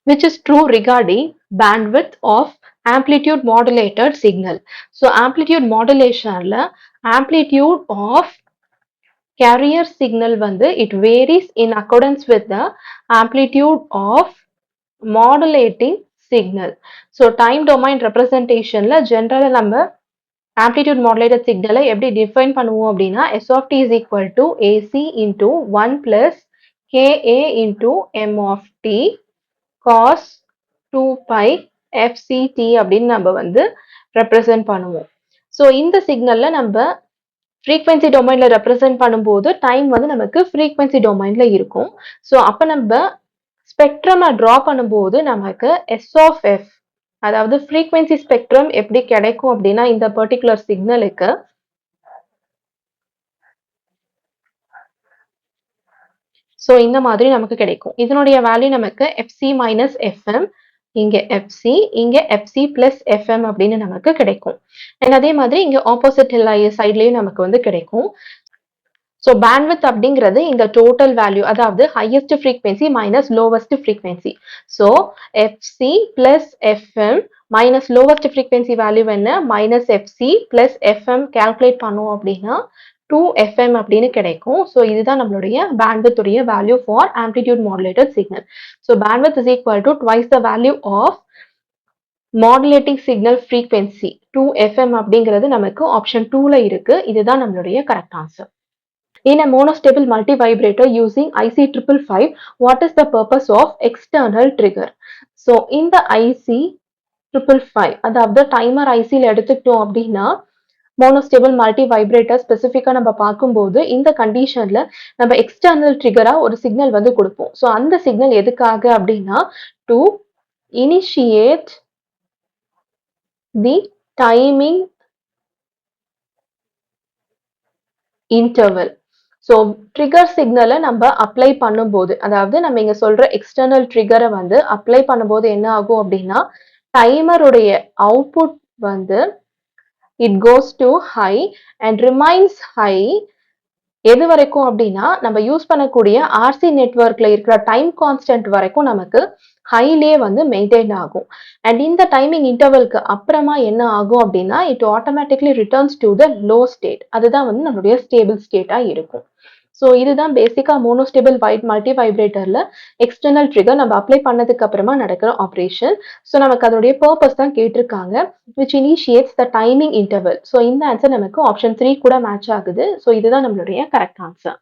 which is true regarding bandwidth of amplitude modulated signal. So amplitude modulation amplitude of carrier signal வந்து it varies in accordance with the amplitude of modulating signal. So time domain representationல general நம்ம amplitude modulated signal எப்படி define பண்ணுவோம் அப்படின்னா s of t is equal to ac into 1 plus ka into m of t cos 2 pi fct அப்படின்னு நம்ம வந்து represent பண்ணுவோம். So இந்த சிக்னல்ல நம்ம frequency domainல represent பண்ணும்போது டைம் வந்து நமக்கு frequency domainல இருக்கும். ஸோ அப்ப நம்ம ஸ்பெக்ட்ரம் டிரா பண்ணும்போது நமக்கு எஸ் ஆஃப் எஃப் அதாவது frequency ஸ்பெக்ட்ரம் எப்படி கிடைக்கும் அப்படின்னா இந்த பர்டிகுலர் சிக்னலுக்கு ஸோ இந்த மாதிரி நமக்கு கிடைக்கும். இதனுடைய வேல்யூ நமக்கு எஃப்சி மைனஸ் எஃப்எம், இங்க எஃப்சி, இங்க எஃப்சி பிளஸ் எஃப்எம் அப்படின்னு நமக்கு கிடைக்கும். அண்ட் அதே மாதிரி இங்க ஆப்போசிட் சைட்லயும் நமக்கு வந்து கிடைக்கும். ஸோ பேண்ட்வித் அப்படிங்கிறது இந்த டோட்டல் வேல்யூ அதாவது highest frequency minus lowest frequency. So FC plus FM minus lowest frequency value என்ன minus FC plus FM calculate பண்ணோம் அப்படின்னா 2fm அப்படின்னு கிடைக்கும். ஸோ இதுதான் நம்மளுடைய பேண்ட்வித் உடைய value for amplitude modulated signal. So bandwidth is equal to twice the value of modulating signal frequency 2fm அப்படிங்கிறது நமக்கு ஆப்ஷன் 2ல இருக்கு. இதுதான் நம்மளுடைய correct answer. In a monostable multivibrator using IC555, what is the purpose of external trigger? So இந்த IC555 அதாவது timer ஐசியில் எடுத்துக்கிட்டோம் அப்படின்னா மோனோஸ்டேபிள் மல்டி வைப்ரேட்டர் ஸ்பெசிஃபிக்கா நம்ம பார்க்கும்போது இந்த கண்டிஷன்ல நம்ம எக்ஸ்டர்னல் ட்ரிகரா ஒரு சிக்னல் வந்து கொடுப்போம். ஸோ அந்த சிக்னல் எதுக்காக அப்படின்னா to initiate the timing interval. So trigger சிக்னலை நம்ம அப்ளை பண்ணும்போது அதாவது நம்ம இங்க சொல்ற எக்ஸ்டர்னல் ட்ரிகரை வந்து அப்ளை பண்ணும்போது என்ன ஆகும் அப்படின்னா டைமருடைய அவுட்புட் வந்து it goes to high and remains high எது வரைக்கும் அப்படின்னா நம்ம யூஸ் பண்ணக்கூடிய ஆர்சி நெட்வொர்க்ல இருக்கிற டைம் கான்ஸ்டன்ட் வரைக்கும் நமக்கு ஹைலே வந்து மெயின்டைன் ஆகும். அண்ட் இந்த டைமிங் இன்டர்வல்க்கு அப்புறமா என்ன ஆகும் அப்படின்னா it automatically returns to the low state. அதுதான் வந்து நம்மளுடைய ஸ்டேபிள் ஸ்டேட்டா இருக்கும். ஸோ இதுதான் பேசிக்கா மோனோஸ்டேபிள் மல்டி வைப்ரேட்டர்ல எக்ஸ்டர்னல் ட்ரிகர் நம்ம அப்ளை பண்ணதுக்கு அப்புறமா நடக்கிற ஆப்ரேஷன். ஸோ நமக்கு அதோடைய பர்பஸ் தான் கேட்டிருக்காங்க which initiates the timing interval. So இந்த ஆன்சர் நமக்கு ஆப்ஷன் 3 கூட மேட்ச் ஆகுது. ஸோ இதுதான் நம்மளுடைய கரெக்ட் ஆன்சர்.